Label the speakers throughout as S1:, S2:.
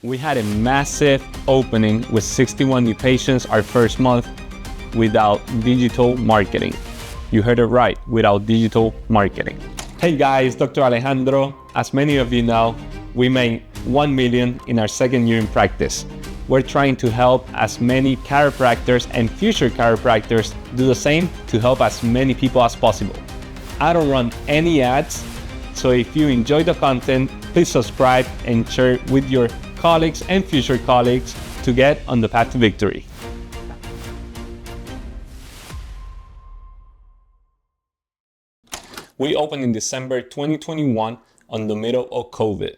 S1: We had a massive opening with 61 new patients our first month without digital marketing. You heard it right, without digital marketing. Hey guys, Dr. Alejandro. As many of you know, we made 1 million in our second year in practice. We're trying to help as many chiropractors and future chiropractors do the same to help as many people as possible. I don't run any ads, so if you enjoy the content, please subscribe and share with your colleagues and future colleagues to get on the path to victory. We opened in December 2021 on the middle of COVID.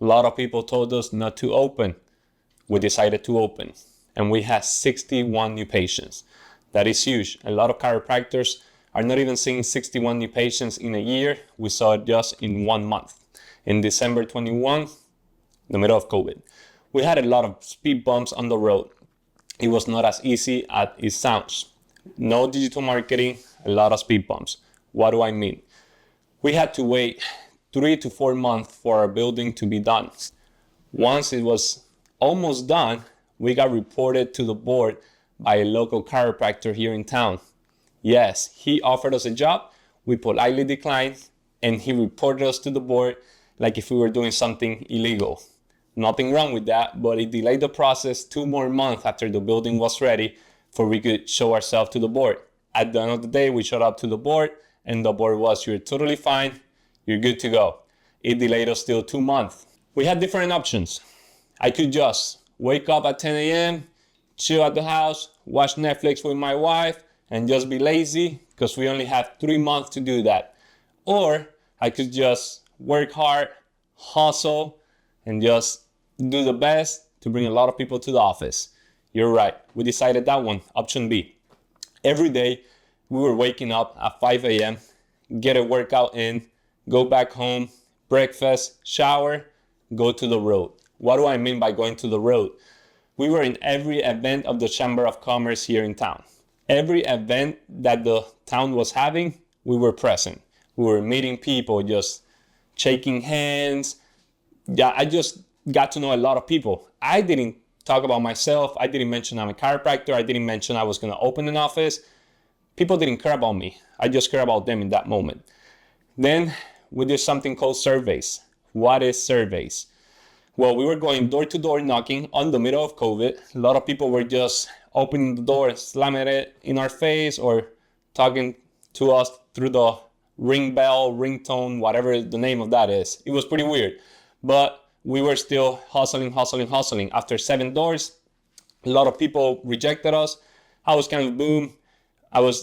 S1: A lot of people told us not to open. We decided to open and we had 61 new patients. That is huge. A lot of chiropractors are not even seeing 61 new patients in a year. We saw it just in 1 month. In December 21, the middle of COVID. We had a lot of speed bumps on the road. It was not as easy as it sounds. No digital marketing, a lot of speed bumps. What do I mean? We had to wait 3 to 4 months for our building to be done. Once it was almost done, we got reported to the board by a local chiropractor here in town. Yes, he offered us a job, we politely declined, and he reported us to the board like if we were doing something illegal. Nothing wrong with that, but it delayed the process 2 more months after the building was ready for we could show ourselves to the board. At the end of the day, we showed up to the board and the board was, you're totally fine, you're good to go. It delayed us still 2 months. We had different options. I could just wake up at 10 a.m., chill at the house, watch Netflix with my wife, and just be lazy because we only have 3 months to do that. Or I could just work hard, hustle, and just do the best to bring a lot of people to the office. You're right, we decided that one, option B. Every day we were waking up at 5 a.m., get a workout in, go back home, breakfast, shower, go to the road. What do I mean by going to the road? We were in every event of the Chamber of Commerce here in town. Every event that the town was having, we were present. We were meeting people, just shaking hands. Yeah, I just got to know a lot of people. I didn't talk about myself. I didn't mention I'm a chiropractor. I didn't mention I was going to open an office. People didn't care about me. I just care about them in that moment. Then we did something called surveys. What is surveys? Well, we were going door to door knocking on the middle of COVID. A lot of people were just opening the door, slamming it in our face, or talking to us through the ring bell, ringtone, whatever the name of that is. It was pretty weird, but we were still hustling. After 7 doors, a lot of people rejected us. I was kind of boom.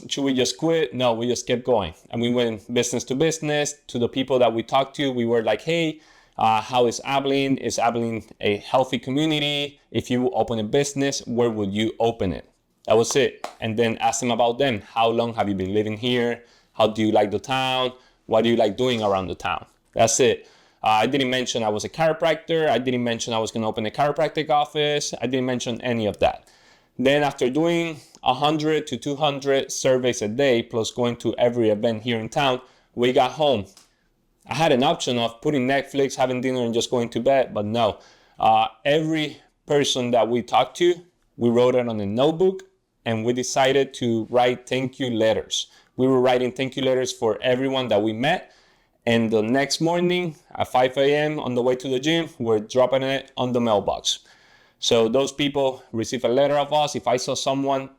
S1: Should we just quit? No, we just kept going. And we went business to business. To the people that we talked to, we were like, hey, how is Abilene? Is Abilene a healthy community? If you open a business, where would you open it? That was it. And then ask them about them. How long have you been living here? How do you like the town? What do you like doing around the town? That's it. I didn't mention I was a chiropractor. I didn't mention I was going to open a chiropractic office. I didn't mention any of that. Then after doing 100 to 200 surveys a day, plus going to every event here in town, we got home. I had an option of putting Netflix, having dinner, and just going to bed, but no. Every person that we talked to, we wrote it on a notebook, and we decided to write thank you letters. We were writing thank you letters for everyone that we met, and the next morning at 5 a.m. on the way to the gym, we're dropping it on the mailbox. So those people receive a letter of us. If I saw someone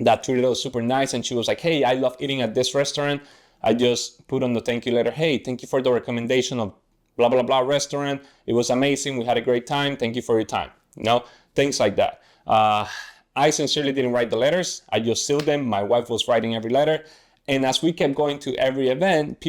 S1: that treated us super nice and she was like, hey, I love eating at this restaurant, I just put on the thank you letter, hey, thank you for the recommendation of blah, blah, blah restaurant. It was amazing. We had a great time. Thank you for your time. You know, things like that. I sincerely didn't write the letters. I just sealed them. My wife was writing every letter. And as we kept going to every event,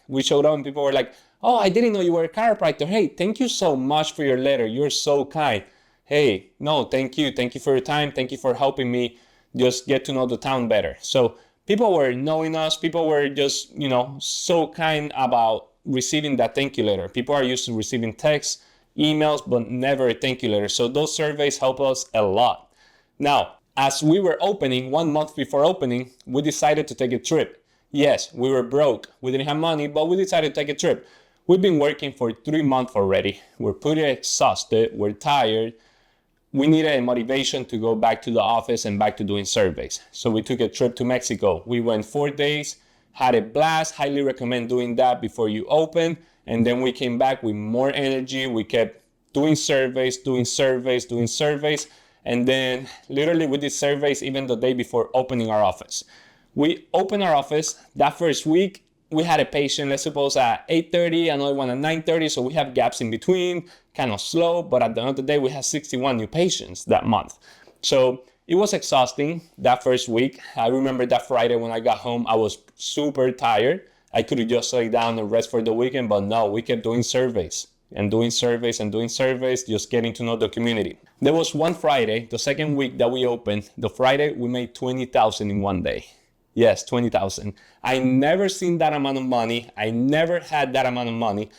S1: we showed up and people were like, oh, I didn't know you were a chiropractor. Hey, thank you so much for your letter. You're so kind. Hey, no, thank you. Thank you for your time. Thank you for helping me just get to know the town better. So people were knowing us. People were just, so kind about receiving that thank you letter. People are used to receiving texts, emails, but never a thank you letter. So those surveys help us a lot. Now, as we were opening, 1 month before opening, we decided to take a trip. Yes, we were broke. We didn't have money, but we decided to take a trip. We've been working for 3 months already. We're pretty exhausted. We're tired. We needed a motivation to go back to the office and back to doing surveys. So we took a trip to Mexico. We went 4 days, had a blast. Highly recommend doing that before you open. And then we came back with more energy. We kept doing surveys. And then literally we did surveys even the day before opening our office. We opened our office that first week. We had a patient, let's suppose at 8:30, another one at 9:30. So we have gaps in between, kind of slow, but at the end of the day, we had 61 new patients that month. So it was exhausting that first week. I remember that Friday when I got home, I was super tired. I could have just lay down and rest for the weekend, but no, we kept doing surveys, just getting to know the community. There was one Friday, the second week that we opened, the Friday we made 20,000 in one day. Yes, 20,000. I never seen that amount of money. I never had that amount of money,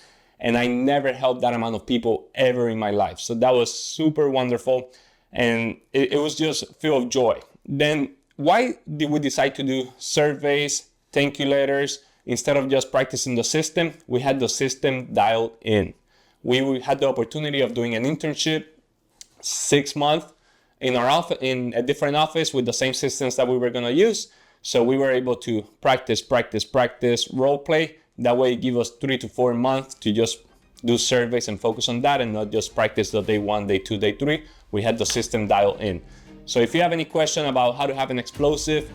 S1: and I never helped that amount of people ever in my life. So that was super wonderful, and it was just filled of joy. Then why did we decide to do surveys, thank you letters, instead of just practicing the system? We had the system dialed in. We had the opportunity of doing an internship 6 months in our office, in a different office with the same systems that we were going to use. So we were able to practice, role play. That way it gave us 3 to 4 months to just do surveys and focus on that and not just practice the day 1, day 2, day 3. We had the system dialed in. So if you have any question about how to have an explosive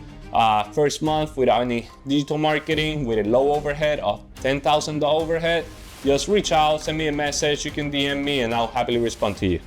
S1: first month without any digital marketing, with a low overhead of $10,000 overhead, just reach out, send me a message. You can DM me and I'll happily respond to you.